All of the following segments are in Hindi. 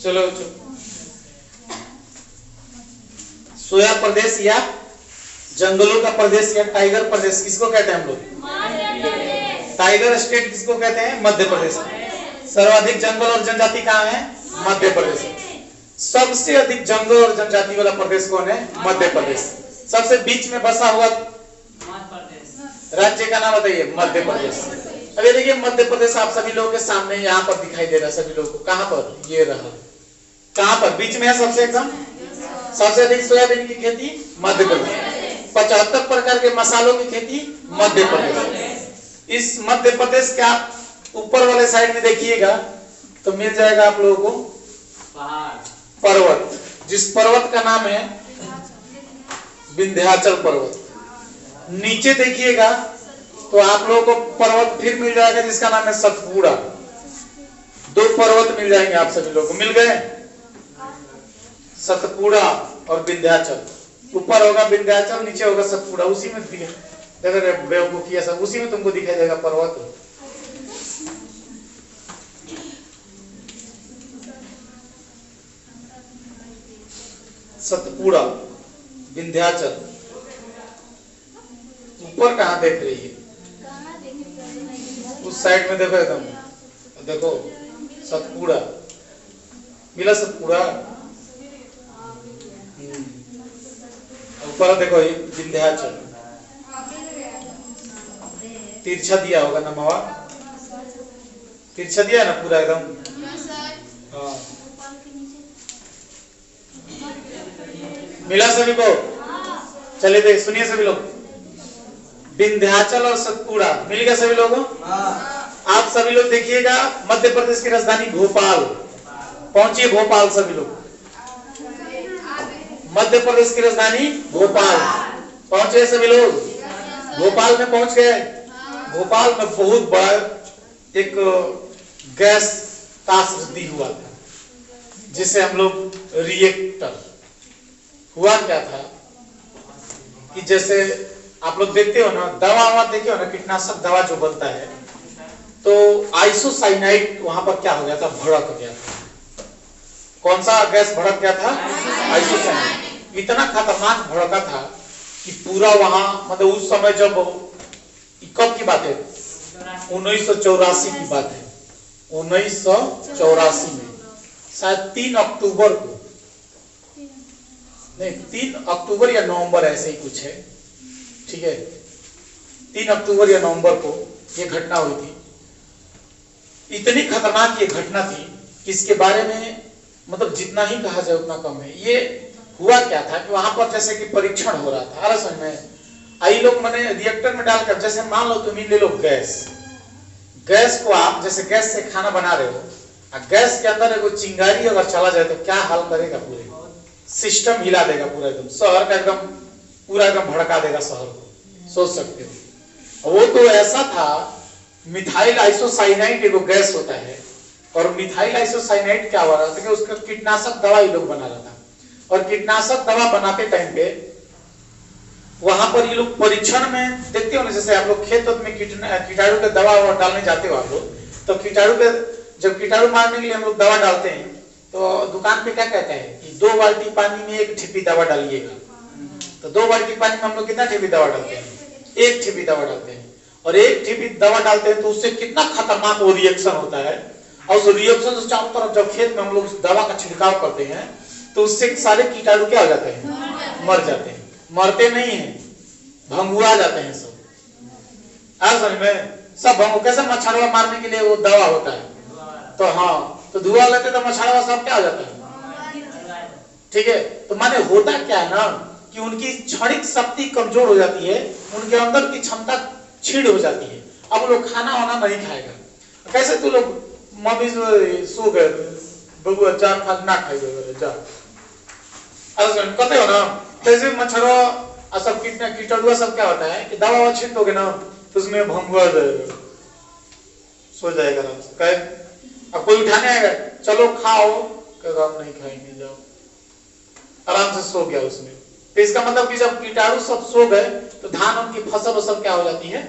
चलो सोया प्रदेश या जंगलों का प्रदेश या टाइगर प्रदेश किसको कहते हैं हम लोग? टाइगर स्टेट किसको कहते हैं? मध्य प्रदेश। सर्वाधिक जंगल और जनजाति कहाँ है? मध्य प्रदेश। सबसे अधिक जंगल और जनजाति वाला प्रदेश कौन है? मध्य प्रदेश। सबसे बीच में बसा हुआ राज्य का नाम बताइए? मध्य प्रदेश। अभी देखिए मध्य प्रदेश आप सभी लोगों के सामने यहाँ पर दिखाई दे रहा है सभी लोगों को। कहाँ पर? ये रहा। कहाँ पर? बीच में है सबसे एकदम। सबसे अधिक सोयाबीन की खेती मध्य प्रदेश। 75 प्रकार के मसालों की खेती मध्य प्रदेश। इस मध्य प्रदेश के आप ऊपर वाले साइड में देखिएगा तो मिल जाएगा आप लोगों को पर्वत, जिस पर्वत का नाम है विंध्याचल पर्वत। नीचे देखिएगा तो आप लोगों को पर्वत फिर मिल जाएगा जिसका नाम है सतपुड़ा। 2 पर्वत मिल जाएंगे आप सभी लोगों को। मिल गए? सतपुड़ा और विंध्याचल। ऊपर होगा विंध्याचल, नीचे होगा सतपुड़ा। उसी में बेवकूफिया सब उसी में तुमको दिखाई देगा पर्वत। सतपुड़ा, विंध्याचल। ऊपर कहाँ देख रही है? उस साइड में देखो एकदम, देखो सतपुड़ा मिला। सतपुड़ा ऊपर देखो ये विंध्याचल। तिरछा दिया होगा ना मावा? तिरछा दिया ना पूरा एकदम। हाँ मिला सभी को? चलिए देख सुनिए सभी लोग। विंध्याचल और सतपुड़ा मिल गया सभी लोगों? आप सभी लोग देखिएगा मध्य प्रदेश की राजधानी भोपाल। पहुंचिए भोपाल सभी लोग। मध्य प्रदेश की राजधानी भोपाल। पहुंचे सभी लोग? भोपाल में पहुंच गए। भोपाल में बहुत बड़ा एक गैस त्रासदी हुआ था जिसे हम लोग रिएक्टर। हुआ क्या था कि जैसे आप लोग देखते हो ना दवा देखे हो ना, कीटनाशक दवा जो बनता है, तो आइसोसाइनाइड वहां पर क्या हो गया था? भड़क गया था। कौन सा गैस भड़क गया था? आइसोसाइनाइड। इतना खतरनाक भड़का था कि पूरा वहां मतलब उस समय जब कब की बात है? 1984 की बात है। 1984 में शायद 3 अक्टूबर को, नहीं 3 अक्टूबर या नवंबर ऐसे ही कुछ है, ठीक है। 3 अक्टूबर या नवंबर को ये घटना हुई थी। इतनी खतरनाक ये घटना थी कि इसके बारे में मतलब जितना ही कहा जाए उतना कम है। ये हुआ क्या था कि वहां पर जैसे कि परीक्षण हो रहा था। अरे समझ में आई लोग मैंने रिएक्टर में डालकर, जैसे मान लो तुम ले लो गैस को आप जैसे गैस से खाना बना रहे हो, गैस के अंदर एगो चिंगारी अगर चला जाए तो क्या हाल करेगा? पूरे सिस्टम हिला देगा पूरा, एकदम शहर का एकदम पूरा एकदम भड़का देगा शहर को। सोच सकते हो। वो तो ऐसा था, मिथाइल आइसोसाइनाइड एगो गैस होता है, और मिथाइल आइसोसाइनाइड क्या हो रहा था कि उसका कीटनाशक दवा ये लोग बना रहा था। और कीटनाशक दवा बनाते टाइम पे वहां पर ये लोग परीक्षण में देखते हो ना, जैसे आप लोग खेत में कीटाणु के दवा डालने जाते हो आप लोग, तो जब कीटाणु मारने के लिए हम लोग दवा डालते हैं तो दुकान पे क्या कहते हैं कि 2 बाल्टी पानी में 1 ठिपी दवा डालिएगा। तो 2 बाल्टी पानी में हम लोग कितना ठिपी दवा डालते हैं? 1 ठिपी दवा डालते हैं। और 1 ठिपी दवा डालते हैं तो उससे कितना खतरनाक वो रिएक्शन होता है। और उस रिएक्शन से चारों तरफ जब खेत में हम लोग दवा का छिड़काव करते हैं तो उससे सारे कीटाणु क्या हो जाते हैं? मर जाते हैं। मरते नहीं है, भंगुआ जाते हैं सब। आज समझ में सब भंगु कैसे? मच्छरवा मारने के लिए वो दवा होता है। तो हाँ, तो धुआं लेते तो मच्छरवा सब क्या हो जाता है? ठीक है। तो माने होता क्या है ना कि उनकी क्षणिक शक्ति कमजोर हो जाती है, उनके अंदर की क्षमता छीड़ हो जाती है। अब लोग खाना वाना नहीं खाएगा। कैसे तू लोग मम्मी सो गए बबुआ चार खा ना खाइए जा कहते हो ना, जैसे मच्छरों सब कीटाणु सब क्या होता है कि दवा छींटोगे ना तो उसमें भंगुआ जाएगा, सो जाएगा आराम से। कहे अब कोई उठाने आएगा, चलो खाओ, कहेगा हम नहीं खाएंगे, जाओ, आराम से सो गया उसमें। तो इसका मतलब कि जब कीटाणु सब सो गए तो धान उनकी फसल वसल क्या हो जाती है?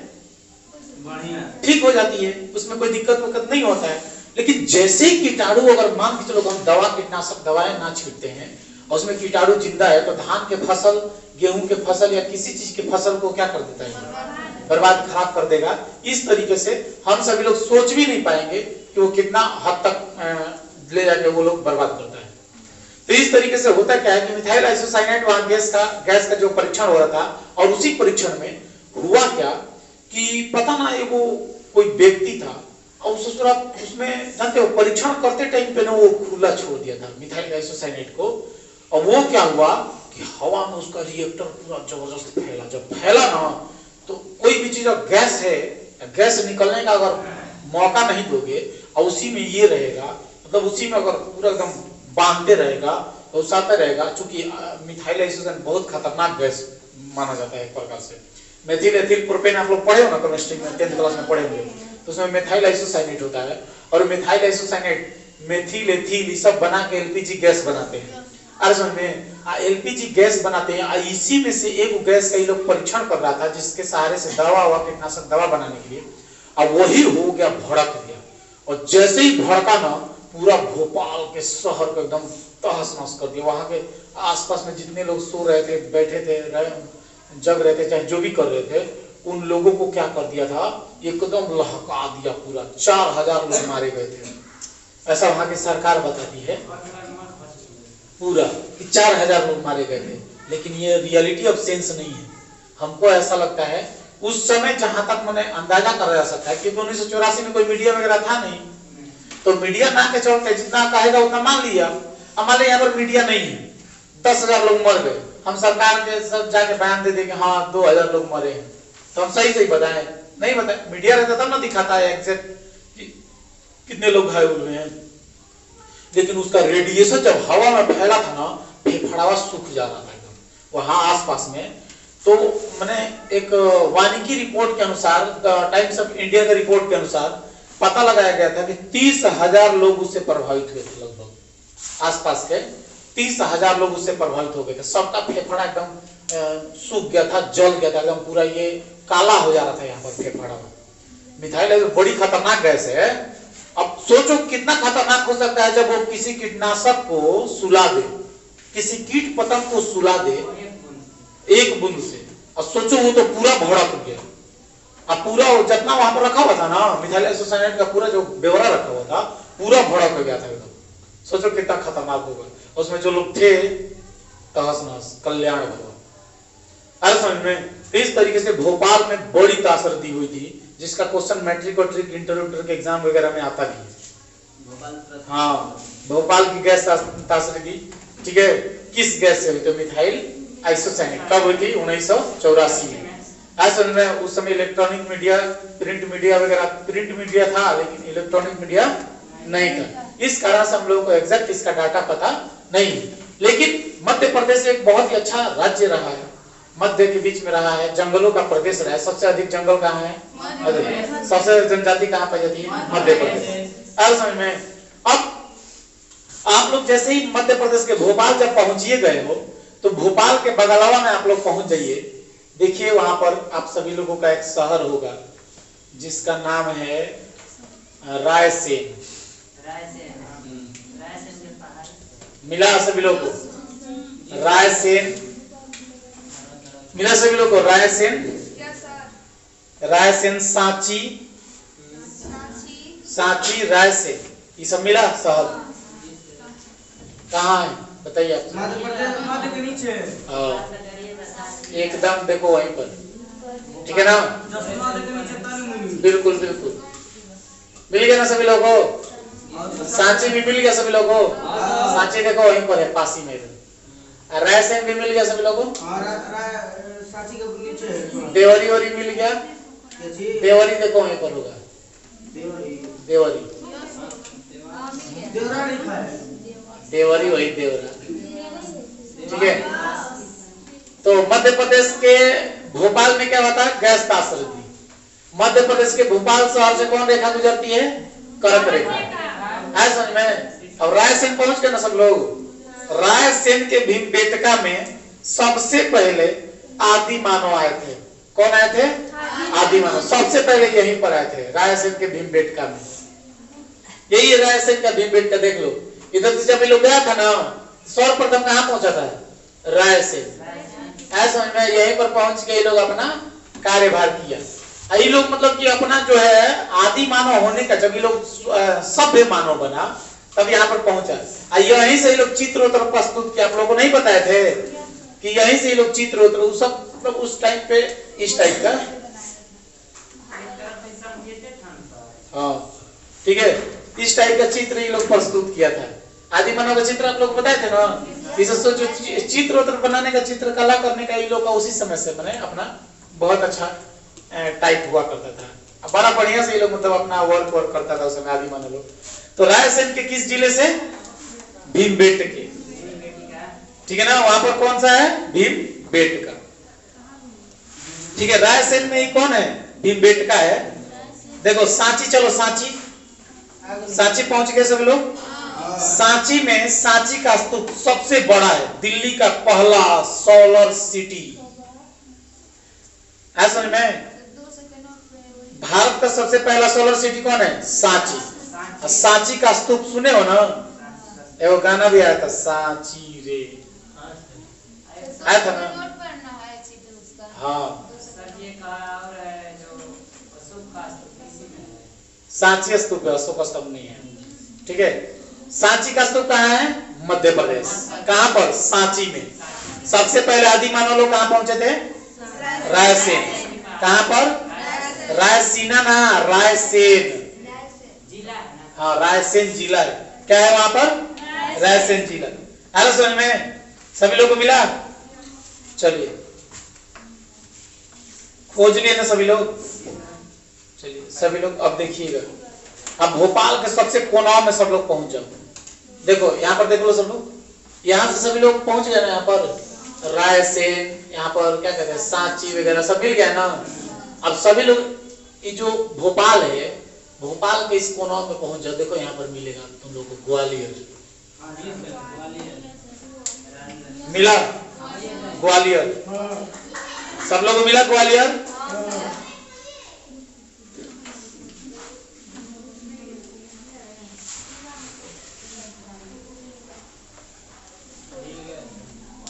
ठीक हो जाती है, उसमें कोई दिक्कत नहीं होता है। लेकिन जैसे ही कीटाणु, अगर मान के चलो हम दवा, कीटनाशक दवाएं ना छींटते हैं और उसमें कीटाणु जिंदा है, तो धान के फसल, गेहूं के फसल या किसी चीज की फसल को क्या कर देता है? बर्बाद, खराब कर देगा। इस तरीके से हम सभी लोग सोच भी नहीं पाएंगे कि वो कितना हद तक ले जाके वो लोग बर्बाद करता है। तो इस तरीके से होता क्या है कि मिथाइल आइसोसाइनेट वहां गैस का जो परीक्षण हो रहा था, और उसी परीक्षण में हुआ क्या कि पता ना वो कोई व्यक्ति था और उसमें जानते हो परीक्षण करते टाइम पे ना वो खुला छोड़ दिया था मिथाइल आइसोसाइनेट को, और वो क्या हुआ कि हवा में उसका रिएक्टर पूरा जबरदस्त फैला। जब फैला ना तो कोई भी चीज गैस है, गैस निकलने का अगर मौका नहीं दोगे और उसी में ये रहेगा, मतलब उसी में अगर पूरा एकदम बांधते रहेगा तो उसाते रहेगा। चूंकि मिथाइल आइसोसाइनेट बहुत खतरनाक गैस माना जाता है एक प्रकार से। मेथिल एथिल प्रोपेन आप लोग पढ़े हो ना केमिस्ट्री में, 10th क्लास में पढ़े होंगे, तो उसमें मिथाइल आइसोसाइनेट होता है। और मिथाइल आइसोसाइनेट, मेथिल एथिल ये सब बना के एलपीजी गैस बनाते हैं। अरे समझ में, एलपीजी गैस बनाते हैं। इसी में से एक गैस का ये लोग परीक्षण कर रहा था जिसके सहारे से दवा हुआ, कीटनाशक दवा बनाने के लिए। अब वही हो गया, भड़क गया, और जैसे ही भड़का ना पूरा भोपाल के शहर को एकदम तहस नहस कर दिया। वहां के आसपास में जितने लोग सो रहे थे, बैठे थे, जग रहे थे, चाहे जो भी कर रहे थे, उन लोगों को क्या कर दिया था, एकदम लहका दिया पूरा। 4000 लोग मारे गए थे, ऐसा वहां की सरकार बताती है पूरा कि 4000 लोग मारे गए थे। लेकिन ये रियलिटी ऑफ सेंस नहीं है। हमको ऐसा लगता है उस समय, जहां तक मैंने अंदाजा करा जा सकता है, क्योंकि 1984 में कोई मीडिया वगैरह था नहीं, तो मीडिया ना के चलते जितना कहेगा उतना मान लिया। हमारे यहाँ पर मीडिया नहीं है, 10,000 लोग मर गए, हम सरकार के सब जाके बयान दे देंगे हाँ 2000 लोग मरे हैं, तो हम सही बताएं? नहीं बताए। मीडिया रहता तब ना दिखाता है एग्जैक्ट कितने लोग घायल हुए हैं। लेकिन उसका रेडिएशन जब हवा में फैला था ना, फेफड़ावा सूख जा रहा था एकदम वहां आसपास में। तो मैंने एक वानिकी रिपोर्ट के अनुसार, टाइम्स ऑफ इंडिया के रिपोर्ट के अनुसार पता लगाया गया था कि 30,000 लोग उससे प्रभावित हुए थे। लगभग आसपास के 30,000 लोग उससे प्रभावित हो गए थे। सबका फेफड़ा एकदम सूख गया था, जल गया था एकदम पूरा, ये काला हो जा रहा था यहाँ पर फेफड़ा में। मिथाइल बड़ी खतरनाक गैस है। अब सोचो कितना खतरनाक हो सकता है जब वो किसी कीटनाशक को सुला दे, किसी कीट पतंग को सुला दे एक बूंद से, और सोचो वो तो पूरा भड़क गया। अब पूरा जितना वहां पर रखा हुआ था ना मिथाइल आइसोसाइनेट का, पूरा जो ब्यौरा रखा हुआ था पूरा भड़क गया था एकदम। सोचो कितना खतरनाक होगा। उसमें जो लोग थे तहस नहस, कल्याण हुआ। अरे समझ में, इस तरीके से भोपाल में बड़ी तासरदी हुई थी, जिसका क्वेश्चन मैट्रिक और ट्रिक इंटरव्यू के एग्जाम वगैरह में आता भी है। हाँ, भोपाल की गैस तासरदी, ठीक है, किस गैस से हुई? तो मिथाइल आइसोसाइनेट। कब हुई थी? 1984 में। असल में उस समय इलेक्ट्रॉनिक मीडिया, प्रिंट मीडिया वगैरह, प्रिंट मीडिया था लेकिन इलेक्ट्रॉनिक मीडिया नहीं था। इस कारण से हम लोगों को एग्जैक्ट इसका डाटा पता नहीं। लेकिन मध्य प्रदेश एक बहुत ही अच्छा राज्य रहा है, मध्य के बीच में रहा है, जंगलों का प्रदेश रहा है। सबसे अधिक जंगल कहाँ है? मध्य प्रदेश। सबसे जनजाति कहाँ पाई जाती है? मध्य प्रदेश। अब समझ में, अब आप लोग जैसे ही मध्य प्रदेश के भोपाल जब पहुंचिए गए हो, तो भोपाल के बगलवा में आप लोग पहुंच जाइए। देखिए वहां पर आप सभी लोगों का एक शहर होगा जिसका नाम है रायसेन। मिला सभी लोगों को? रायसेन मिला सभी लोगों को? रायसेन, रायसेन, सांची, सांची, रायसेन, ये सब मिला शहर। कहाँ है बताइए आप? मध्य के नीचे। एकदम देखो वहीं पर, ठीक है ना? बिल्कुल बिल्कुल मिल गया ना सभी लोगों को? सांची भी मिल गया सभी लोगों को? सांची देखो वहीं पर है, पासी में। रायसेन भी मिल गया सभी लोगों को? सांची के नीचे। देवरी वरी मिल गया? देवरी देखो वहीं पर होगा, देवरी, देवरा लिखा है, देवरी वही देवरा, ठीक है। तो मध्य प्रदेश के भोपाल में क्या होता है? गैस तासरदी। मध्य प्रदेश के भोपाल शहर से कौन रेखा गुजरती है? कर्क रेखा है, समझ में। अब रायसेन पहुंच गए ना सब लोग? रायसेन के भीमबेटका में सबसे पहले आदि मानव आए थे। कौन आए थे? आदि मानव सबसे पहले यहीं पर आए थे, रायसेन के भीमबेटका में। यही रायसेन का भीमबेटका देख लो। इधर से जब ये लोग गया था ना, सर्वप्रथम कहाँ पहुंचा था? रायसेन। ऐसा समझ में, यहीं पर पहुंच के ये लोग अपना कार्यभार किया। ये लोग मतलब कि अपना जो है आदि मानव होने का, जब ये लोग सभ्य मानव बना तब यहाँ पर पहुंचा। यहीं से ये लोग चित्रोत्तर प्रस्तुत किया। आप लोगों को नहीं बताए थे कि यहीं से ये लोग चित्रोत्तर सब मतलब उस टाइम पे इस टाइप का, हाँ ठीक है, इस टाइप का चित्र ये लोग प्रस्तुत किया था। आदि मानव का चित्र आप लोग बताए थे ना। इस जो चित्रोत्तर बनाने का, चित्रकला करने का ये लोग का उसी समय से बने अपना बहुत अच्छा टाइप हुआ करता था। बड़ा बढ़िया से ये लोग मतलब अपना वर्क करता था उस समय आदि मानव लोग। तो रायसेन के किस जिले से? भीमबेटके, ठीक है ना। वहां पर कौन सा है? भीमबेटका, ठीक है। रायसेन में ही कौन है? भीमबेटका है। देखो सांची, चलो सांची, सांची पहुंच गए सब लोग। सांची में, सांची का स्तूप सबसे बड़ा है, दिल्ली का पहला सोलर सिटी। ऐसा में भारत का सबसे पहला सोलर सिटी कौन है? सांची। सांची का स्तूप सुने हो ना, एगो गाना भी आया था, सांची रे, आया था ना। हाँ, सांची स्तूप है, अशोक स्तंभ नहीं है, ठीक है। सांची का स्तूप कहाँ है? मध्य प्रदेश। कहाँ पर? सांची में। सबसे पहले आदि मानव लोग कहाँ पहुंचे थे? रायसेन। कहाँ पर? रायसीना ना, रायसेन, हाँ रायसेन जिला है। क्या है वहां पर? रायसेन जिला। हेलो समझ में सभी लोगों को मिला? चलिए खोज लिए ना सभी लोग? चलिए सभी लोग अब देखिएगा। अब भोपाल के सबसे कोनाओं में सब लोग पहुंच जाओ। देखो यहाँ पर देख लो सब लोग, यहाँ से सभी लोग पहुंच गए ना। यहाँ पर रायसेन, यहाँ पर क्या कहते हैं सांची वगैरह सब मिल गया ना। अब सभी लोग ये जो भोपाल है, भोपाल के इस कोनाओं में पहुंच जाओ। देखो यहाँ पर मिलेगा तुम लोग को ग्वालियर, मिला? ग्वालियर सब लोगों को मिला? ग्वालियर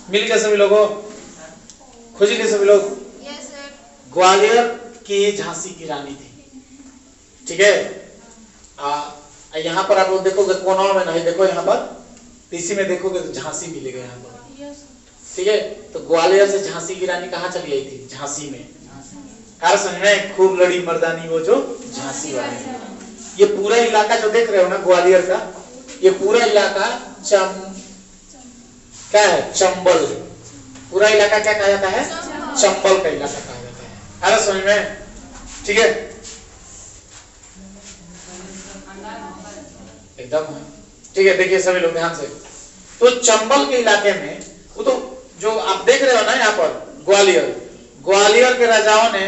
मिल गया सभी लोगों? खोज गए सभी लोग? ग्वालियर की झांसी की रानी थी, ठीक है। यहाँ पर आप लोग देखोगे कोनाओं में नहीं, देखो यहाँ पर इसी में देखोगे तो झांसी मिलेगा यहाँ पर, ठीक है। तो ग्वालियर से झांसी की रानी कहाँ चली आई थी? झांसी में। यार समझ में, खूब लड़ी मर्दानी वो जो झांसी वाली। ये पूरा इलाका जो देख रहे हो ना ग्वालियर का, ये पूरा इलाका क्या है? चंबल। पूरा इलाका क्या कहा जाता है? चंबल का इलाका कहा जाता है। अरे समझ में, ठीक है, एकदम ठीक है। देखिए सभी लोग ध्यान से, तो चंबल के इलाके में वो तो जो आप देख रहे हो ना यहाँ पर ग्वालियर, ग्वालियर के राजाओं ने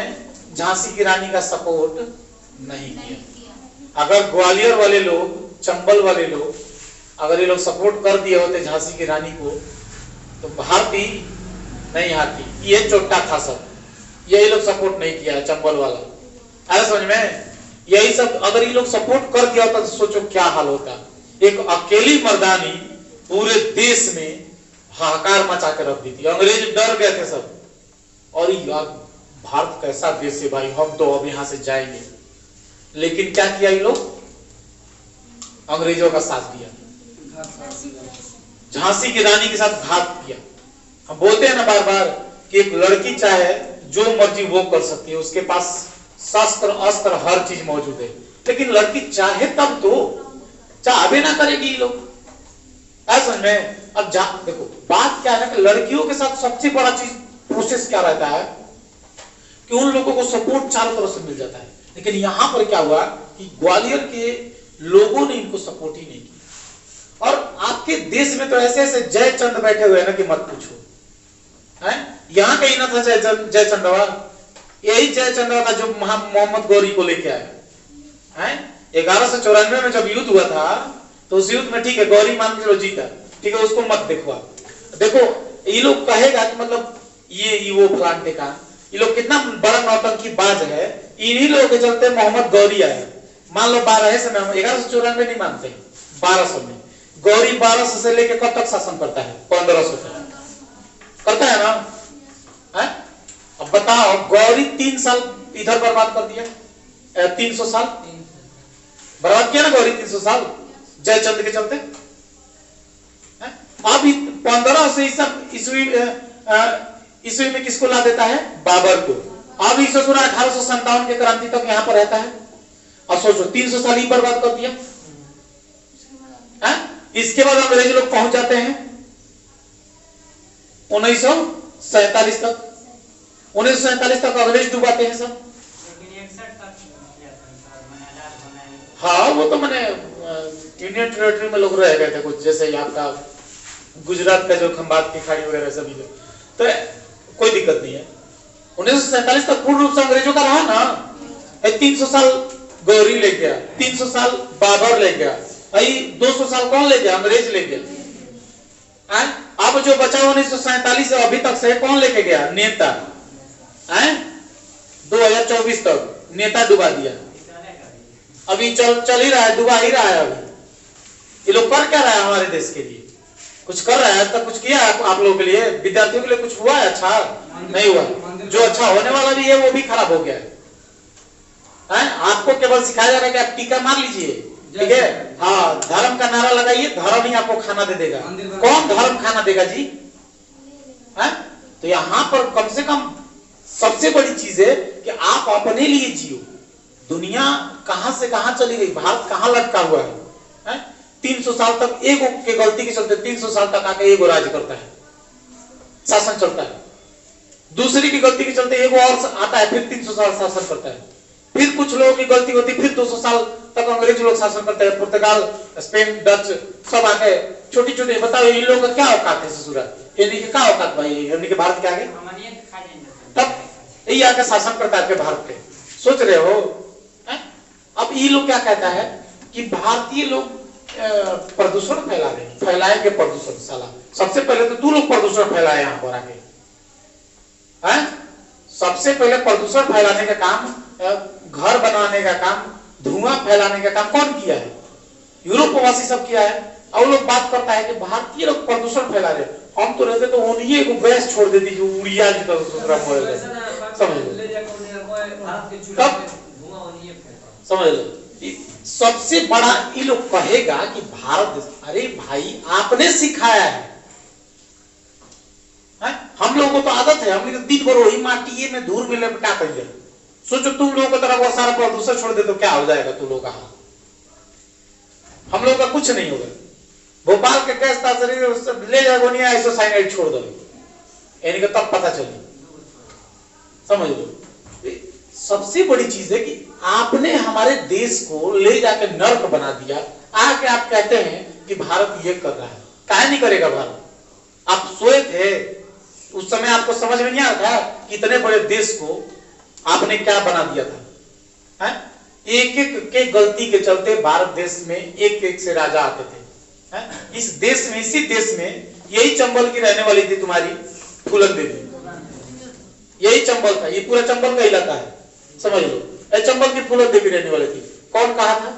झांसी की रानी का सपोर्ट नहीं किया। अगर ग्वालियर वाले लोग, चंबल वाले लोग अगर ये लोग सपोर्ट कर दिए होते झांसी की रानी को तो भारती नहीं हारती। ये चोट्टा था सब, यही लोग सपोर्ट नहीं किया है चंबल वाला। अरे समझ में, यही सब अगर ये लोग सपोर्ट कर दिया होता तो सोचो क्या हाल होता। एक अकेली मर्दानी पूरे देश में हाहाकार मचा के रख दी थी। अंग्रेज डर गए थे सब, और यार भारत कैसा देश है भाई, हम तो अब यहां से जाएंगे। लेकिन क्या किया ये लोग? अंग्रेजों का साथ दिया, झांसी की रानी के साथ घात किया। हम बोलते हैं ना बार बार कि एक लड़की चाहे जो मर्जी वो कर सकती है, उसके पास शस्त्र अस्त्र हर चीज मौजूद है, लेकिन लड़की चाहे तब तो चाहे ना करेगी ये लोग। ऐसा में अब देखो बात क्या है ना कि लड़कियों के साथ सबसे बड़ा चीज प्रोसेस क्या रहता है कि उन लोगों को सपोर्ट चारों तरफ से मिल जाता है। लेकिन यहां पर क्या हुआ कि ग्वालियर के लोगों ने इनको सपोर्ट ही नहीं किया। और आपके देश में तो ऐसे ऐसे जयचंद बैठे हुए हैं ना कि मत पूछो, है? यहाँ कहीं ना था जयचंदवा, यही जयचंदवा था जो मोहम्मद गौरी को लेके आया है। 1194 में जब युद्ध हुआ था तो उस युद्ध में ठीक है गौरी मान के जीता, ठीक है, उसको मत देखो। देखो ये लोग कहेगा कि मतलब ये वो फलान का, ये लोग कितना बड़ा नौटंकी बाज है। इन्हीं लोगों के चलते मोहम्मद गौरी आया। मान लो 1200 में, हम 1194 नहीं मानते हैं, 1200 में गौरी 1200 से लेके कब तक शासन करता है? 1500 तक करता है ना है? अब बताओ गौरी 3 साल इधर बर्बाद कर दिया, 300 साल बर्बाद किया ना गौरी, 300 साल जयचंद के चलते। अब 1500 ईस्वी में किसको ला देता है? बाबर को। अब इस 1857 के क्रांति तक यहां पर रहता है। अब सोचो 300 साल ही बर्बाद कर दिया है? इसके बाद अंग्रेज लोग पहुंच जाते हैं 1947 तक। 1947 तक अंग्रेज डुबाते हैं सब। हाँ वो तो मैंने इंडियन टेरिटरी में लोग रह गए थे कुछ, जैसे आपका गुजरात का जो खंबात की खाड़ी वगैरह सभी लोग, तो कोई दिक्कत नहीं है। 1947 तक पूर्ण रूप से अंग्रेजों का रहा ना। 300 साल गौरी ले गया, 300 साल बाबर ले गया, 200 साल कौन ले गया? अंग्रेज ले गया। अब जो बचा 1947 से अभी तक से कौन लेके गया? नेता। 2024 तक नेता डुबा दिया। अभी चल ही रहा है, डुबा ही रहा है। अभी ये लोग कर क्या रहा है? हमारे देश के लिए कुछ कर रहा है? आज तक कुछ किया है आप लोगों के लिए, विद्यार्थियों के लिए कुछ हुआ है? अच्छा नहीं हुआ। जो अच्छा होने वाला भी है वो भी खराब हो गया है। आपको केवल सिखाया जा रहा है कि आप टीका मार लीजिए, ठीक है? हाँ, धर्म का नारा लगाइए, धर्म ही आपको खाना दे देगा। कौन धर्म खाना देगा जी? तो यहाँ पर कम से कम सबसे बड़ी चीज है कि आप अपने लिए जियो। दुनिया कहां से कहां चली गई, भारत कहां लटका हुआ है? 300 साल तक एगो के गलती के चलते 300 साल तक आके एगो राज करता है, शासन चलता है। दूसरी की गलती के चलते एगो और आता है, फिर 300 साल शासन करता है। फिर कुछ लोगों की गलती होती, फिर 200 साल तक अंग्रेज लोग शासन करते हैं। पुर्तगाल, स्पेन, डच सब आके छोटी छोटी। बताओ इन लोगों का क्या औकात है? ससुरा इनकी क्या औकात भाई? इनके भारत के आगे तब यही आके शासन करता है भारत पे, सोच रहे हो? अब ये लोग क्या कहता है कि भारतीय लोग प्रदूषण फैला रहे हैं। फैलाएंगे प्रदूषण साला। सबसे पहले तो तू लोग प्रदूषण फैलाए यहाँ पर आके। सबसे पहले प्रदूषण फैलाने का काम, घर बनाने का काम, धुआं फैलाने का काम कौन किया है? यूरोपवासी सब किया है। और लोग बात करता है कि भारतीय लोग प्रदूषण फैला रहे। हम तो रहते तो उन्हीं को गैस छोड़ देती जो उड़िया की तरह समझ लो। सबसे बड़ा ये लोग कहेगा कि भारत, अरे भाई आपने सिखाया है? हम लोगों को तो आदत है, हम दिन भर वही माटी में धूल में लपटा कर। सोचो तुम लोगों की तरफ बहुत सारा प्रदूषण छोड़ दे तो क्या हो जाएगा तुम लोगों का हाल? हम लोगों का कुछ नहीं होगा। भोपाल के गैस था शरीर ले जाएगा, नहीं आइसोसाइनाइड छोड़ दो, यानी तब पता चले। समझ लो, सबसे बड़ी चीज है कि आपने हमारे देश को ले जाके नर्क बना दिया। आके आप कहते हैं कि भारत ये कर रहा है। काहे नहीं करेगा भारत? आप सोए थे उस समय, आपको समझ में नहीं आता कि इतने बड़े देश को आपने क्या बना दिया था? एक एक के गलती के चलते भारत देश में एक एक से राजा आते थे। इस देश में, इसी देश में यही चंबल की रहने वाली थी तुम्हारी फूलन देवी। यही चंबल था, ये पूरा चंबल का इलाका है, समझ लो। चंबल की फूलन देवी रहने वाली थी। कौन कहा था?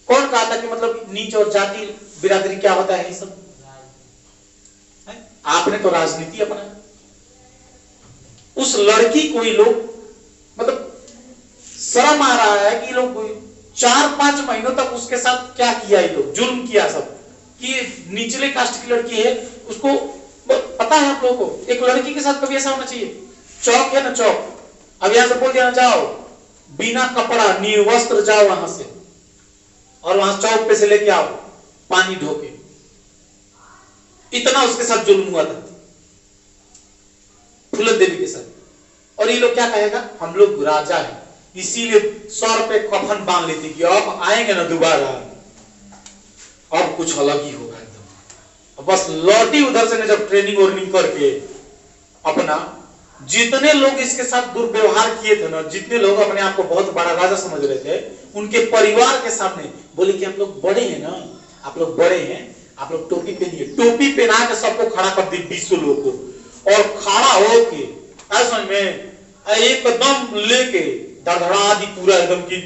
कौन कहा था कि मतलब नीच और जाति बिरादरी क्या होता है? ये सब आपने तो राजनीति अपनाया। उस लड़की को ये लोग मतलब शर्म आ रहा है कि लोग 4-5 महीनों तक उसके साथ क्या किया, ये लोग जुल्म किया सब। कि निचले कास्ट की लड़की है, उसको पता है आप लोगों को एक लड़की के साथ कभी ऐसा होना चाहिए? चौक है ना, चौक, अब यहां से बोल दिया जाओ बिना कपड़ा निर्वस्त्र जाओ वहां से, और वहां चौक पे से लेके आओ पानी ढोके। इतना उसके साथ जुल्म हुआ था फूलन देवी के साथ। और ये लोग क्या कहेगा? हम लोग राजा है, इसीलिए सर पे कफन बांध लेते कि अब आएंगे ना दोबारा, अब कुछ अलग ही होगा एकदम। बस लौटी उधर से जब ट्रेनिंग वर्निंग करके अपना, जितने लोग इसके साथ दुर्व्यवहार किए थे ना, जितने लोग अपने आप को बहुत बड़ा राजा समझ रहे थे, उनके परिवार के सामने बोले कि हम लोग बड़े हैं ना, आप लोग बड़े हैं, आप लोग टोपी पहनिए। टोपी पहना के सबको खड़ा कर दी 20 लोगों को, और खड़ा होके समझ में एकदम लेके धड़धड़ा दी पूरा एकदम की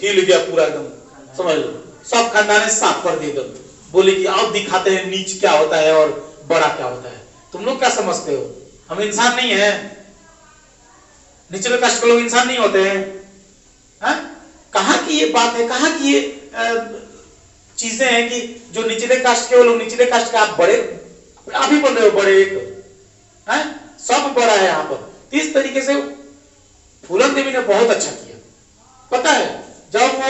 हिल गया पूरा एकदम, समझ लो सब खानदान साफ कर दिए एकदम। बोले कि आओ दिखाते हैं नीच क्या होता है और बड़ा क्या होता है। तुम लोग क्या समझते हो, हम इंसान नहीं है? निचले कास्ट के लोग इंसान नहीं होते हैं? कहाँ की ये बात है, कहाँ की ये चीजें हैं कि जो निचले कास्ट के वो लोग निचले कास्ट के, आप बड़े आप ही बोल रहे हो बड़े एक है, सब बड़ा है यहाँ पर। इस तरीके से फूलन देवी ने बहुत अच्छा किया। पता है जब वो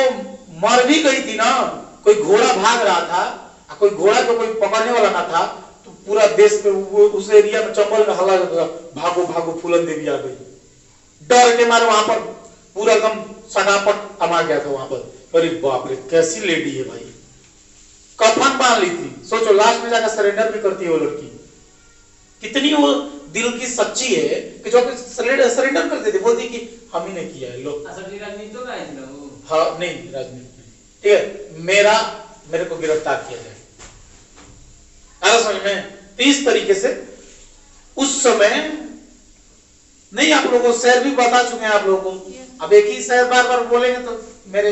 मर भी गई थी ना, कोई घोड़ा भाग रहा था, कोई घोड़ा को कोई पकड़ने वाला ना था, तो पूरा देश पे उस एरिया में चंबल में हल्ला लगा, भागो भागो फूलन देवी आ गई। डर के मारे वहां पर पूरा एकदम सटापट थमा गया था वहां पर। अरे बाप रे कैसी लेडी है भाई, कफन बांध ली थी। सोचो लास्ट में जाकर सरेंडर भी करती है वो लड़की। कितनी वो दिल की सच्ची है कि जो सरेंडर कर देती, बोलती कि हम ही ने किया है लोग। राजनीति तो गए थे ना वो। हाँ नहीं राजनीति, ठीक है, मेरे को गिरफ्तार किया जाए। समझ में? इस तरीके से उस समय नहीं, आप लोगों को शहर भी बता चुके हैं आप लोगों को। अब एक ही शहर बार बार बोलेंगे तो मेरे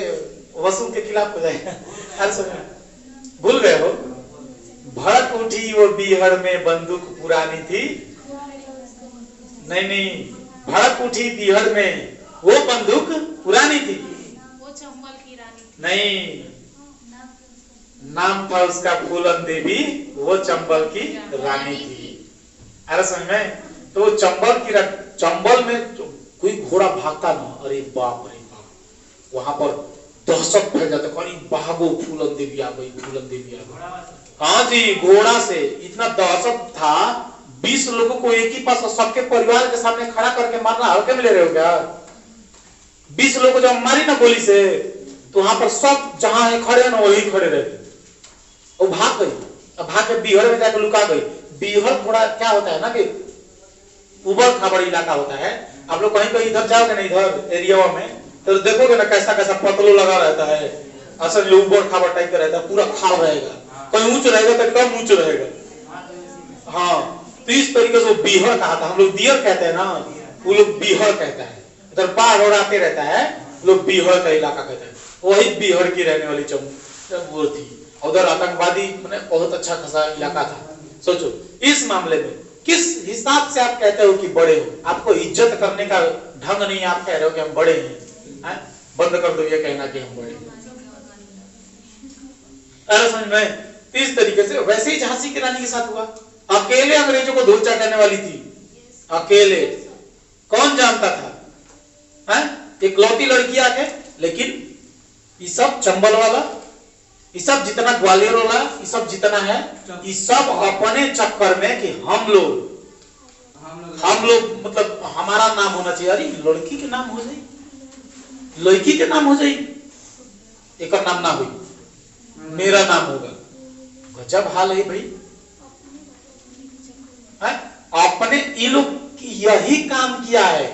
वसूल के खिलाफ हो जाएगा। हर समय भूल गए हो? भड़क उठी वो बीहड़ में बंदूक पुरानी थी। नहीं, भड़क उठी बीहड़ में वो बंदूक पुरानी थी। वो चंबल की रानी नहीं, नाम था उसका फूलन देवी, वो चंबल की रानी थी। अरे समझ में? तो चंबल में तो कोई घोड़ा भागता ना, अरे बाप रे बाप, वहां पर दहशत फैल जाता। कहीं भागो फूलन देवी आ गई, फूलन देवी आ गई। हाँ जी, घोड़ा से इतना दहशत था। 20 लोगों को एक ही पास सबके परिवार के सामने खड़ा करके मारना हल्के में ले रहे हो क्या? 20 लोगों को जब मारी ना गोली से, तो वहां पर सब जहां है खड़े ना वही खड़े रहे। वो भाग गई, अब भाग के बीहड़ में जाकर लुका गई। बीहड़ थोड़ा क्या होता है ना कि उबड़ खाबड़ इलाका होता है। आप लोग कहीं कहीं इधर जाओगे ना, इधर एरिया में, तो देखोगे ना कैसा कैसा पतलो लगा रहता है। असल में उबड़ खाबड़ टाइप का रहता है, पूरा खाल रहेगा, कहीं ऊंच रहेगा तो कम ऊंच रहेगा। हाँ, तो इस तरीके से वो बीहड़ कहा था। हम लोग दियर कहते हैं ना, वो लोग बीहड़ कहता है। इधर बाढ़ और आते रहता है, लोग बीहड़ का इलाका कहते हैं। वही बीहड़ की रहने वाली वो थी। उधर आतंकवादी मैंने बहुत अच्छा खासा इलाका था। सोचो इस मामले में किस हिसाब से आप कहते हो कि बड़े हो? आपको इज्जत करने का ढंग नहीं, आप कह रहे हो कि हम बड़े हैं। बंद कर दो ये कहना कि हम बड़े हैं। अरे समझ में? इस तरीके से वैसे ही झांसी की रानी के साथ हुआ। अकेले अंग्रेजों को धूल चाटने वाली थी, अकेले। कौन जानता था? एक लौटी लड़की आके, लेकिन ये सब चंबल वाला, ये सब जितना ग्वालियर वाला, ये सब जितना है, ये सब अपने चक्कर में कि हम लोग मतलब हमारा नाम होना चाहिए। अरे लड़की के नाम हो जाए, लड़की के नाम हो जाए, एक नाम ना हुई, मेरा नाम होगा। गजब हाल है भाई। अपने ये लोग यही काम किया है,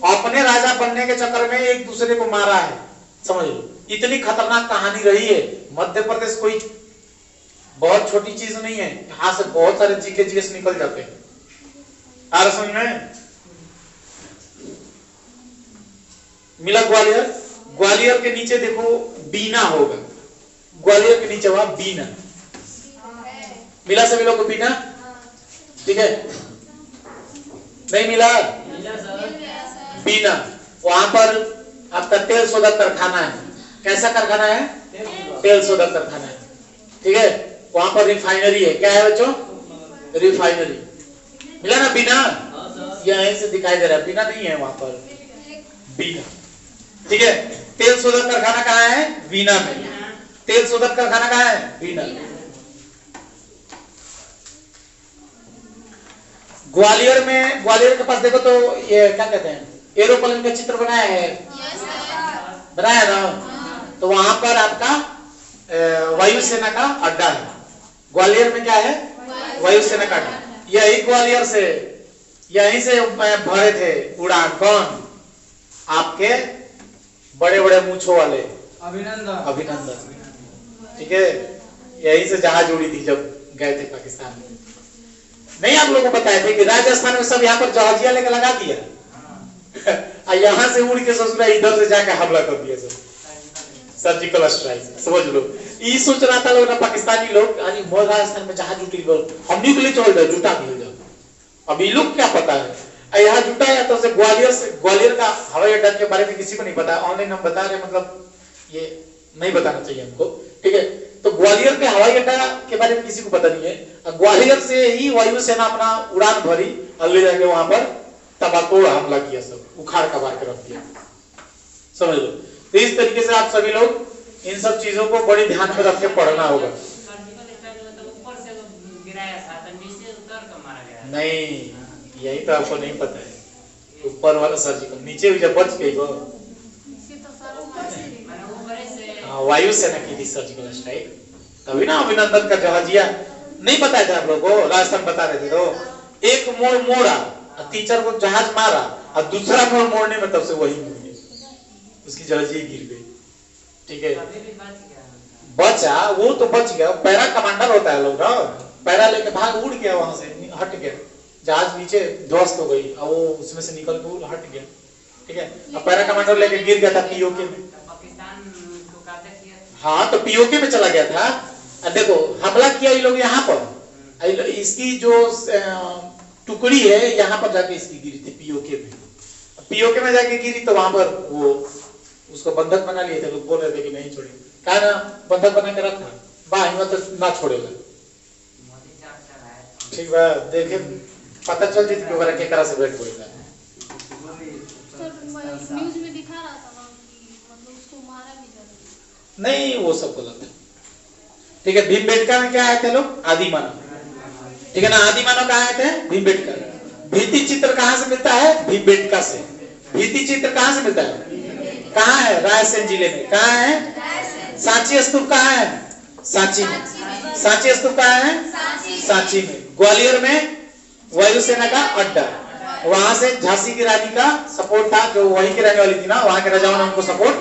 अपने राजा बनने के चक्कर में एक दूसरे को मारा है। समझ लो इतनी खतरनाक कहानी रही है। मध्य प्रदेश कोई बहुत छोटी चीज नहीं है, यहां से बहुत सारे जीके जीएस निकल जाते हैं। आ रहा समझ में? मिला ग्वालियर। ग्वालियर के नीचे देखो बीना होगा, ग्वालियर के नीचे हुआ बीना। मिला सभी लोग को बीना? ठीक है, नहीं मिला? बीना, वहां पर आपका तेल शोधक कारखाना है। कैसा कारखाना है? तेल शोधक कारखाना है। ठीक है, वहां पर रिफाइनरी है। क्या है बच्चों? रिफाइनरी। मिला ना बीना? यहीं से दिखाई दे रहा है, बीना नहीं है वहां पर, बीना। ठीक है, तेल शोधक कारखाना कहाँ है? बीना में। तेल शोधक कारखाना कहाँ है? बीना। ग्वालियर में, ग्वालियर के पास देखो तो ये क्या कहते हैं, एरोप्लेन का चित्र बनाया है, बनाया ना? तो वहां पर आपका वायुसेना का अड्डा है। ग्वालियर में क्या है? वायुसेना का अड्डा। यही ग्वालियर से, यहीं से भरे थे उड़ान। कौन? आपके बड़े बड़े मूंछों वाले अभिनंदन। ठीक है, यहीं से जहाज उड़ी थी जब गए थे पाकिस्तान में। नहीं आप लोगों को बताए थे कि राजस्थान में सब यहाँ पर जहाजिया लेकर लगा दिया, यहाँ से उड़ के ससुरा इधर से जाकर हमला कर दिया सब। सर्जिकल स्ट्राइक, समझ लो। ये सोच रहा था लोग ना पाकिस्तानी लोग आज मोर राजस्थान में जहाज उठी गए हम निकले चल जाओ जुटा भी हो जाओ। अब ये लोग क्या पता है यहाँ जुटा या तो से ग्वालियर का हवाई अड्डा के बारे में किसी को नहीं पता है। ऑनलाइन हम बता रहे मतलब ये नहीं बताना चाहिए हमको, ठीक है। तो ग्वालियर के हवाई अड्डा के बारे में किसी को पता नहीं है। ग्वालियर से ही वायुसेना अपना उड़ान भरी और ले जाके वहां पर तबातोड़ हमला किया, सब उखाड़ कबाड़ के रख दिया, समझ लो। तो इस तरीके से आप सभी लोग इन सब चीजों को बड़ी ध्यान में रख के पढ़ना होगा। नहीं, यही तो आपको नहीं पता है। ऊपर वाला सर्जिकल, नीचे भी जब बच गई वो वायुसेना की थी सर्जिकल स्ट्राइक, तभी ना अभिनंदन का जहाजिया नहीं बताया था आप लोगों को, राजस्थान बता रहे थे। तो एक मोड़ मोड़ा, टीचर को जहाज मारा और दूसरा मोड़ मोड़ने में तब से वही मुड़ गई, उसकी जहाजिया गिर गई, ठीक है। बचा वो तो बच गया, पैरा कमांडर होता है लोग ना, पैरा लेके भाग उड़ गया, वहां से हट गया, जहाज नीचे ध्वस्त हो गई और वो उसमें से निकल के हट गया, ठीक है। अब पैरा कमांडर लेके गिर गया था पीओके में, हाँ तो पीओके में चला गया था। अब देखो हमला किया ये लोग यहाँ पर, इसकी जो टुकड़ी है यहाँ पर जाके इसकी गिरी थी पीओके में। पीओके में जाके गिरी तो वहां पर वो उसको बंधक बना लिए थे, लोग बोल रहे थे कि नहीं छोड़ेंगे, कहा ना बंधक बना के रखा बा तो ना छोड़ेगा, ठीक बा। देखे पता चल जीत के के करा से बैठ पड़ेगा। न्यूज़ में दिखा रहा था कि मतलब उसको मारा भी जाता। नहीं वो सब गलत है, ठीक है। भीमबेटका में क्या आए थे लोग, आदि मानव, ठीक है ना। आदि मानव कहाँ आए थे, भीमबेटका। भित्ति चित्र कहाँ से मिलता है, भीमबेटका से। भित्ति चित्र कहाँ से मिलता है, कहाँ है, रायसेन जिले में। कहाँ है, सांची स्तूप कहाँ है, सांची में। सांची स्तूप कहाँ है, सांची में। ग्वालियर में वायुसेना का अड्डा, वहां से झांसी की रानी का सपोर्ट था, जो वहीं की रहने वाली थी ना, वहां के राजाओं ने उनको सपोर्ट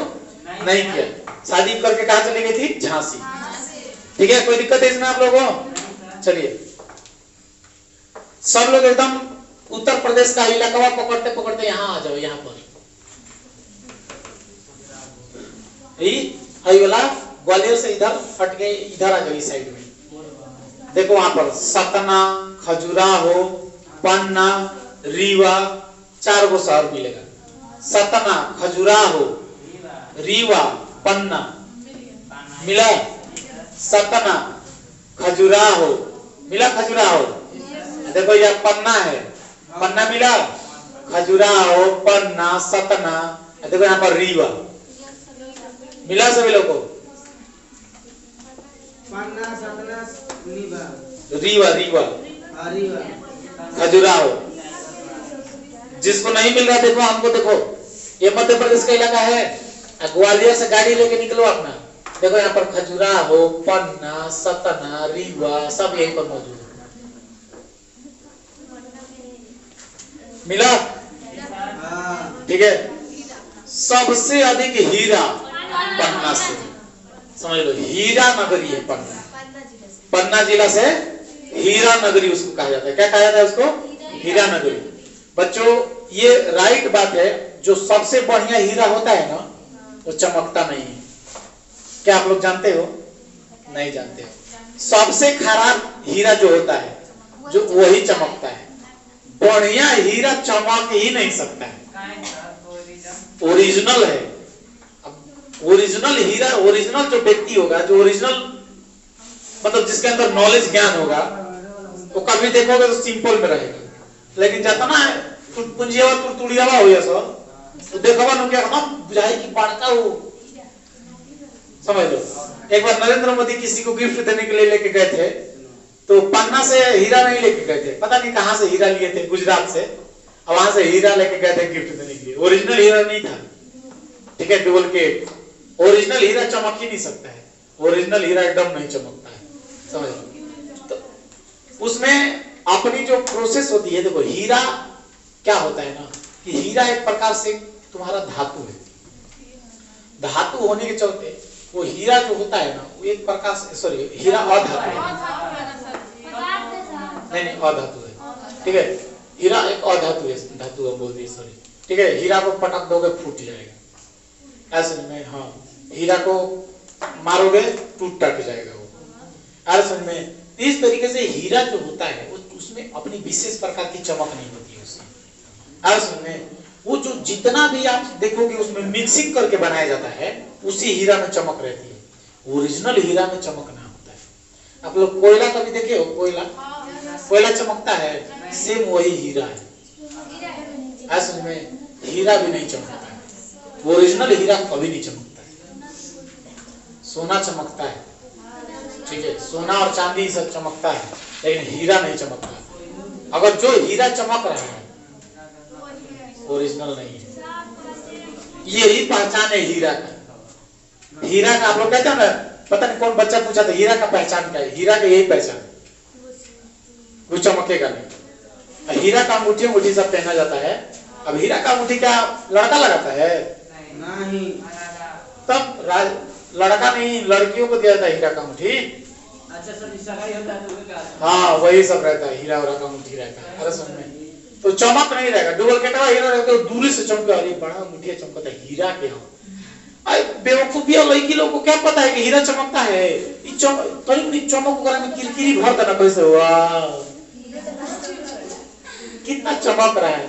नहीं किया, शादी करके कहां चली गई थी, झांसी, ठीक है। कोई दिक्कत है इसमें आप लोगों को? चलिए सब लोग एकदम उत्तर प्रदेश का इलाका पकड़ते पकड़ते यहाँ आ जाओ, यहाँ पर वाला ग्वालियर से इधर हट के इधर आ जाओ, इस साइड में देखो, वहां पर सतना, खजुराहो, पन्ना, रीवा, 4 गो शहर मिलेगा। सतना, खजुराहो, रीवा, पन्ना मिला, सतना, खजुराहो मिला, खजुराहो देखो यह पन्ना है, पन्ना मिला, खजुराहो, पन्ना, सतना, देखो यहाँ पर रीवा मिला सभी लोगों को। पन्ना, सतना, रीवा, रीवा, खजुराहो। जिसको नहीं मिल रहा देखो, हमको देखो, ये मध्य प्रदेश का इलाका है, ग्वालियर से गाड़ी लेके निकलो अपना, देखो यहाँ पर खजुराहो, पन्ना, सतना, रीवा सब यहीं पर मौजूद है। मिला, ठीक है। सबसे अधिक हीरा पन्ना से, समझ लो, हीरा नगरी है पन्ना। पन्ना जिला से हीरा नगरी उसको कहा जाता है। क्या कहा जाता है उसको, हीरा नगरी। बच्चों ये राइट बात है, जो सबसे बढ़िया हीरा होता है ना वो चमकता नहीं है। क्या आप लोग जानते हो? नहीं जानते हो। सबसे खराब हीरा जो होता है जो वही चमकता है, बढ़िया हीरा चमक ही नहीं सकता है, ओरिजिनल है। अब ओरिजिनल हीरा, ओरिजिनल जो व्यक्ति होगा, जो ओरिजिनल मतलब जिसके अंदर नॉलेज ज्ञान होगा, वो कभी देखोगे तो सिंपल में रहेगा। लेकिन जाता ना पुंजियावा तुड़तुड़ियावा हो या सब तो देखोगा ना क्या हम बुझाई की बड़का हो, समझ लो। एक बार नरेंद्र मोदी किसी को गिफ्ट देने के लिए लेके गए थे, तो पन्ना से हीरा नहीं लेके गए थे, पता नहीं कहां से हीरा लिए थे, गुजरात से, और वहां से हीरा लेके गए थे गिफ्ट देने के लिए। ओरिजिनल हीरा नहीं था, ठीक है, डुप्लीकेट। ओरिजिनल हीरा चमक ही नहीं सकता है, ओरिजिनल हीरा एकदम नहीं चमकता है, समझ लो। तो उसमें अपनी जो प्रोसेस होती है, देखो हीरा क्या होता है ना, कि हीरा एक प्रकार से तुम्हारा धातु है। धातु होने के चलते वो हीरा जो होता है ना, वो एक प्रकार से, सॉरी हीरा अधातु है, नहीं अधातु है, ठीक है। हीरा एक अधातु है, धातु हम बोल दिए, सॉरी, ठीक है। हीरा को पटक दोगे फूट जाएगा, ऐसे में हाँ हीरा को मारोगे टूट टाट जाएगा वो। और समझ में, इस तरीके से हीरा जो होता है उसमें अपनी विशेष प्रकार की चमक नहीं होती है उसमें। और समझ में, वो जो जितना भी आप देखोगे उसमें मिक्सिंग करके बनाया जाता है उसी हीरा में चमक रहती है। ओरिजिनल हीरा में चमक ना होता है। आप लोग कोयला कभी देखे हो? कोयला चमकता है, सेम वही हीरा है। समझ में, हीरा भी नहीं चमकता है, ओरिजिनल हीरा कभी नहीं चमकता है। सोना चमकता है, ठीक है, सोना और चांदी सब चमकता है, लेकिन हीरा नहीं चमकता। अगर जो हीरा चमक रहा है ओरिजिनल नहीं है। यही पहचान है हीरा का। हीरा का आप लोग कहते हैं ना, पता नहीं कौन बच्चा पूछा था हीरा का पहचान क्या है? हीरा का यही पहचान, वो चमकेगा नहीं। हीरा का अंगूठी सब पहना जाता है। अब हीरा का अंगूठी क्या लड़का लगाता है? नहीं। तब लड़का नहीं, लड़कियों को दिया जाता है हीरा का अंगूठी। अच्छा सर, सगाई होता है तो क्या? हाँ, वही सब रहता है, हीरा का अंगूठी रहता है। अरे समझ में, तो चमक नहीं रहेगा। डुप्लीकेट हीरा रहता है, दूरी से चमके, अरे बड़ा अंगूठी चमकता है, हीरा के यहाँ। बेवकूफी और लड़की लोग को क्या पता है कि हीरा चमकता है? चमक वगैरह में किरकिरी भर देना कैसे हुआ, कितना चमक रहा है।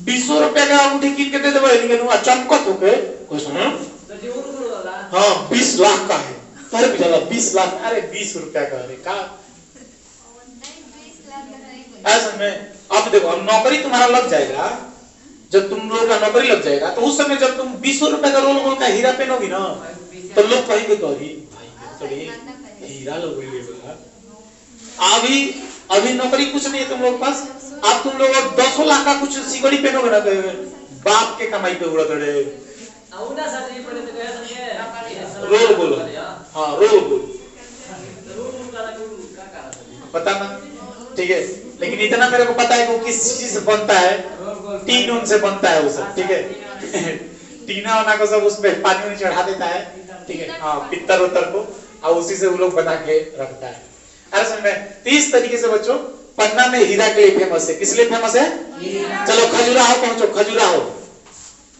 200 रुपए का अंगूठी कीन के दे देबो, लेकिन चमकत होके कुछ ना। हाँ, 20 लाख का है, पर भी ज्यादा 20 लाख, अरे 20 रुपया का, अरे का ऐसा में। अब देखो, अब नौकरी तुम्हारा लग जाएगा, जब तुम लोग का नौकरी लग जाएगा तो उस समय जब तुम 200 रुपए का रोल गोल का हीरा पहनोगी ना, तो लोग कहेंगे तो भाई हीरा लोग अभी नौकरी कुछ नहीं है तुम लोग पास। अब तुम लोग 200 लाख का कुछ सिकड़ी पहनोगे ना, कहेंगे बाप के कमाई पे उड़त रहे। रोल बोलो, हाँ रोल बोलो, पता ना, ठीक है। लेकिन इतना मेरे को पता है कि वो किस चीज से बनता है, टीन उन से बनता है वो सब, ठीक है। टीना वना को सब उसमें पानी में चढ़ा देता है, ठीक है, हाँ, पित्तर उतर को, और उसी से वो लोग बना के रखता है। अरे समझ में, इस तरीके से बच्चों पन्ना में हीरा के लिए फेमस है। किस लिए फेमस है? चलो खजुराहो पहुंचो, खजुराहो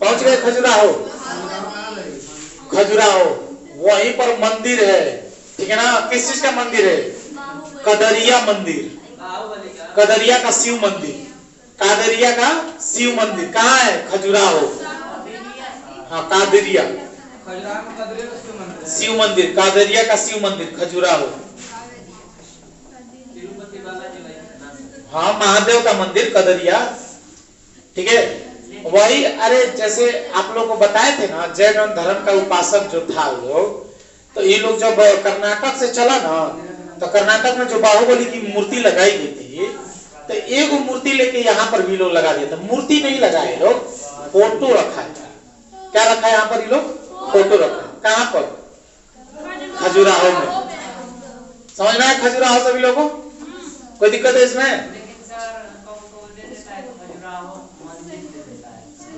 पहुंच गए, खजुराहो वहीं पर मंदिर है, ठीक है ना। किस चीज का मंदिर है? कदरिया मंदिर, कदरिया का शिव मंदिर, कादरिया का शिव मंदिर कहाँ है? खजुराहो। हाँ, कादरिया शिव मंदिर, कादरिया का शिव मंदिर खजुराहो। हाँ, महादेव का मंदिर कदरिया, ठीक है, वही। अरे जैसे आप लोग को बताए थे ना, जैन धर्म का उपासक जो था लोग, तो ये लोग जब कर्नाटक से चला ना, तो कर्नाटक में जो बाहुबली की मूर्ति लगाई गई थी, तो एक मूर्ति लेके यहाँ पर भी लोग लगा दिया था। मूर्ति नहीं लगाए लोग, फोटो रखा है। क्या रखा है यहाँ पर? ये लोग फोटो रखा है। कहाँ पर? खजुराहो में। समझ में आया खजुराहो सभी लोगों को? कोई दिक्कत है इसमें?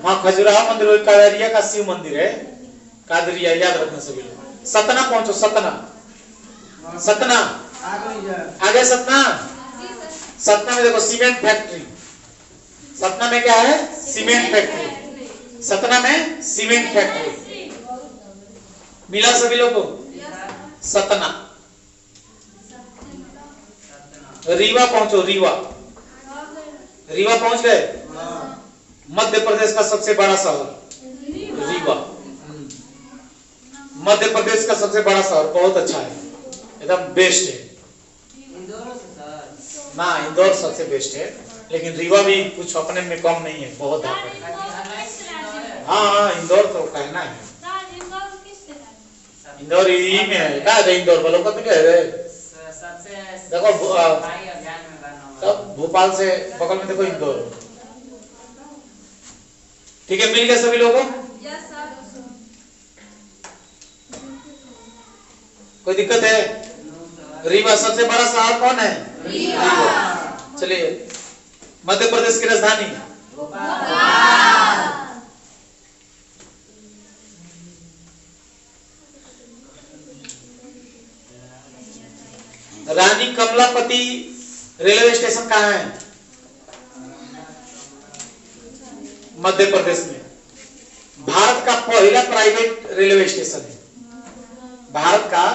हाँ, खजुराहो मंदिर, कादरिया का शिव मंदिर है, कादरिया, याद रखना सभी लोग। सतना पहुंचो, सतना आगे सतना। सतना में देखो सीमेंट फैक्ट्री, सतना में क्या है? सीमेंट फैक्ट्री, सतना में सीमेंट फैक्ट्री मिला सभी लोग को। सतना, रीवा पहुंचो, रीवा पहुंच गए। मध्य प्रदेश का सबसे बड़ा शहर रीवा, मध्य प्रदेश का सबसे बड़ा शहर, बहुत अच्छा है, एकदम बेस्ट है ना। इंदौर सबसे बेस्ट है, लेकिन रीवा भी कुछ अपने में कम नहीं है, बहुत है। हाँ, इंदौर तो कहना है, इंदौर यही में है। क्या है इंदौर वालों का? तो क्या है देखो, तब भोपाल से बगल में देखो इंदौर, ठीक है। मिल गए सभी लोगों को? कोई दिक्कत है? रीवा सबसे बड़ा शहर कौन है? रीवा। चलिए, मध्य प्रदेश की राजधानी रानी कमलापति रेलवे स्टेशन कहाँ है? मध्य प्रदेश में। भारत का पहला प्राइवेट रेलवे स्टेशन है। भारत का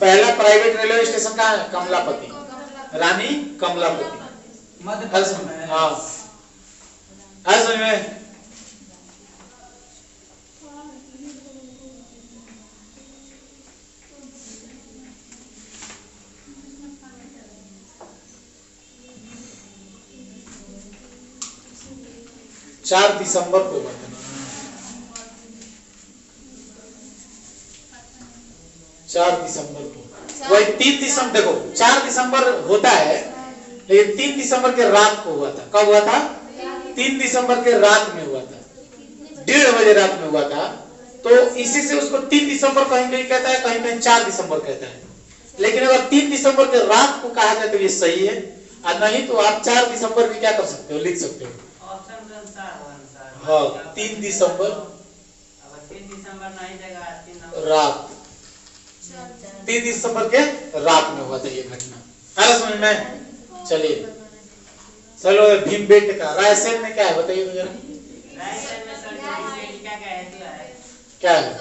पहला प्राइवेट रेलवे स्टेशन कहाँ है? कमलापति, रानी कमलापति। मध्य हाँ समझ में। चार दिसंबर को हुआ था, 4 दिसंबर को। वही 3 दिसंबर, देखो 4 दिसंबर होता है लेकिन 3 दिसंबर के रात को हुआ था। कब हुआ था? 3 दिसंबर के रात में हुआ था, 1:30 बजे रात में हुआ था। तो इसी से उसको 3 दिसंबर कहीं कहीं कहता है, कहीं कहीं 4 दिसंबर कहता है। लेकिन अगर 3 दिसंबर के रात को कहा जाए तो ये सही है, और नहीं तो आप 4 दिसंबर भी क्या कर सकते हो, लिख सकते हो। हाँ 3 दिसंबर 3 दिसंबर नहीं देगा, रात, 3 दिसंबर के रात में हुआ था ये घटना। आ समझ में? चलिए चलो भीमबेटका रायसेन में क्या है बताइए तो जरा। रायसेन में सर क्या है?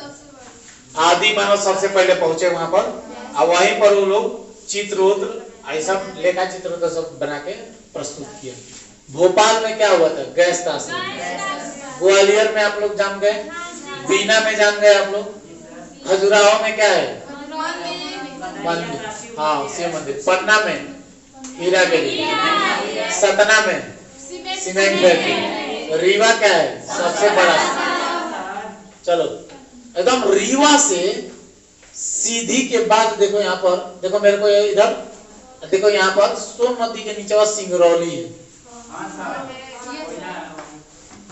आदि मानव सबसे पहले पहुंचे वहां पर, और वहीं पर वो लोग चित्ररुद्र ऐसा लेखा चित्र तो सब बना के प्रस्तुत किया। भोपाल में क्या हुआ था? गैस त्रासदी। ग्वालियर में आप लोग जान गए, बीना में जान गए आप लोग, खजुराहो में क्या है? मंदिर, हाँ शिव मंदिर। पन्ना में हीरा गिरी, सतना में सीमेंट फैक्ट्री, रीवा क्या है? सबसे बड़ा। चलो एकदम रीवा से सीधी के बाद देखो यहाँ पर, देखो मेरे को इधर देखो, यहाँ पर सोन नदी के नीचे सिंगरौली है,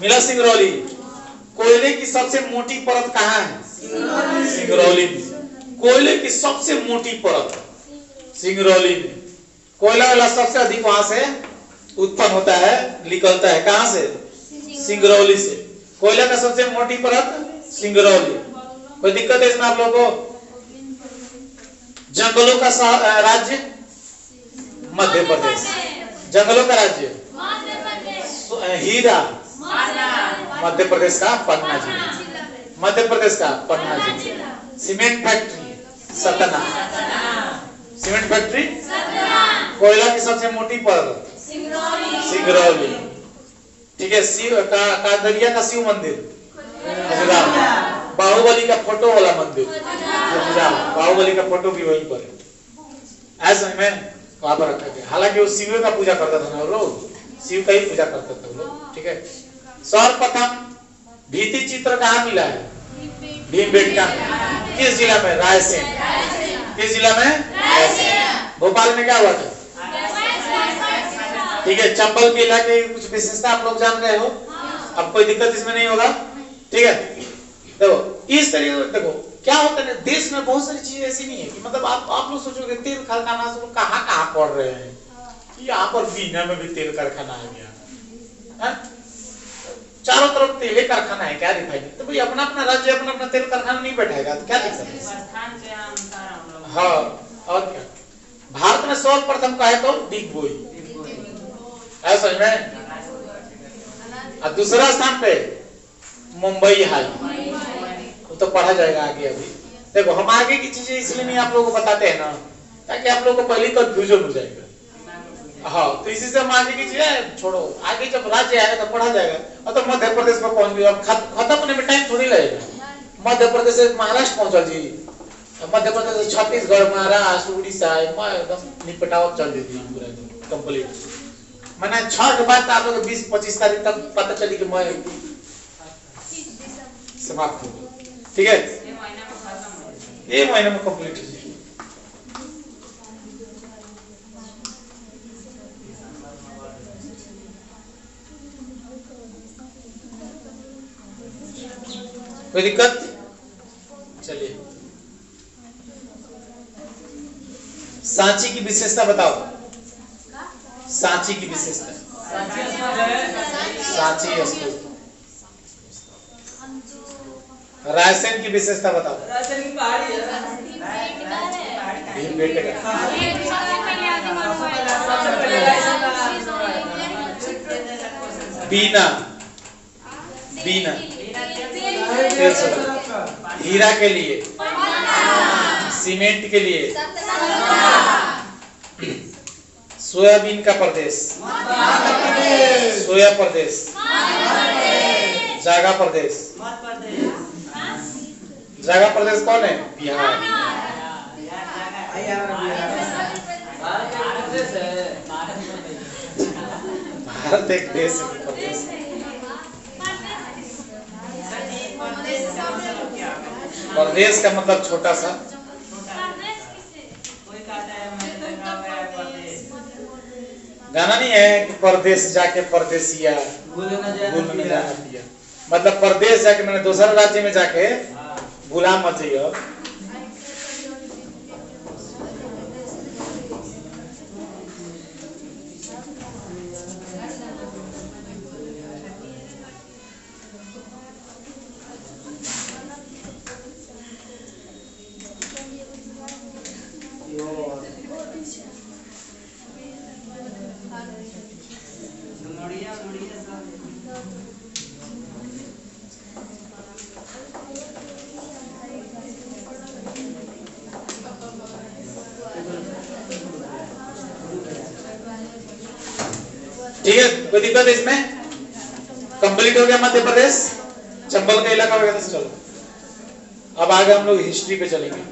मिला सिंगरौली। कोयले की सबसे मोटी परत कहाँ है? सिंगरौली में। कोयले की सबसे मोटी परत सिंगरौली में। कोयला वाला सबसे अधिक वहां से उत्पन्न होता है, निकलता है कहां से? सिंगरौली से। कोयला का सबसे मोटी परत सिंगरौली। कोई दिक्कत है इसमें आप लोगों को? जंगलों का राज्य मध्य प्रदेश, जंगलों का राज्य हीरा मध्य प्रदेश का पन्ना जिला, मध्य प्रदेश का पन्ना जिला। Cement factory Satna, cement factory. कोयला की सबसे मोटी परत सिंगरौली, ठीक है। शिव कादरिया का शिव मंदिर खजुराहो। बाहुबली का फोटो वाला मंदिर खजुराहो, बाहुबली का फोटो भी वहीं पर है। ऐसा में वहां पर रखा गया। हालांकि वो शिव का पूजा करता था ना लोग, शिव का ही पूजा करते थे लोग, ठीक है। सर्वप्रथम भित्ति चित्र कहाँ मिला है? भीमबेटका। किस जिला में? रायसेन। किस जिला में? रायसेन। भोपाल में क्या हुआ था? ठीक है। चंबल किला के कुछ विशेषता आप लोग जान रहे हो, अब कोई दिक्कत इसमें नहीं होगा, ठीक है। देखो इस तरीके देखो क्या होता है, देश में बहुत सारी चीजें ऐसी नहीं है कि मतलब आप लोग सोचोगे तेल कारखाना से लोग कहाँ कहाँ पढ़ रहे हैं, यहाँ पर बीना में भी तेल कारखाना आ गया है? चारों तरफ तेल कारखाना है, क्या रिफाइनरी। तो भाई अपना अपना राज्य अपना अपना तेल कारखाना नहीं बैठाएगा तो क्या दिक्कत है? हाँ और क्या। भारत में सर्वप्रथम का है तो डिगबोई, ऐसा में। और दूसरा स्थान पे मुंबई हाई, वो तो पढ़ा जाएगा आगे। अभी देखो हम आगे की चीजें इसलिए नहीं आप लोगों को बताते हैं ना, ताकि आप लोगों को पहले कंफ्यूजन हो जाएगा। हाँ तो इसी से हम आगे की चीजें छोड़ो, आगे जब राज्य आएगा तो पढ़ा जाएगा। और तो मध्य प्रदेश में पहुंच गए, अब खत्म होने में टाइम थोड़ी लगेगा। मध्य प्रदेश से महाराष्ट्र पहुंचा जी, मध्य प्रदेश से छत्तीसगढ़, महाराष्ट्र, उड़ीसा एकदम निपटाव चल देती है पूरा कंप्लीट। मैंने 6 के बाद आप लोग 20-25 तारीख तक पता चली कि मैं समाप्त हो गया, ठीक है। ये महीने में कंप्लीट हो जाएगी। कोई दिक्कत? चलिए सांची की विशेषता बताओ। सांची की विशेषता, सांची स्तूप। रायसेन की विशेषता बताओ। रायसेन की पहाड़ी है, भीमबेटका। बीना, बीना हीरा के लिए सीमेंट के लिए। सोयाबीन का प्रदेश, सोया प्रदेश, जागा प्रदेश। मध्य प्रदेश, जागा प्रदेश कौन है? बिहार। भारत एक देश है, प्रदेश। प्रदेश का मतलब छोटा सा। कोई कहता है मैं जगह गया प्रदेश, गाना नहीं है कि परदेश जाके परदेसिया भूल न भूल न जाना पिया। मतलब परदेश जाके मैंने दूसरा राज्य में जाके भूला मत जाइयो। मुड़िया मुड़िया सब ठीक है, कोई दिक्कत है इसमें? कंप्लीट हो गया मध्य प्रदेश, चंबल का इलाका वगैरह से। चलो अब आगे हम लोग हिस्ट्री पे चलेंगे।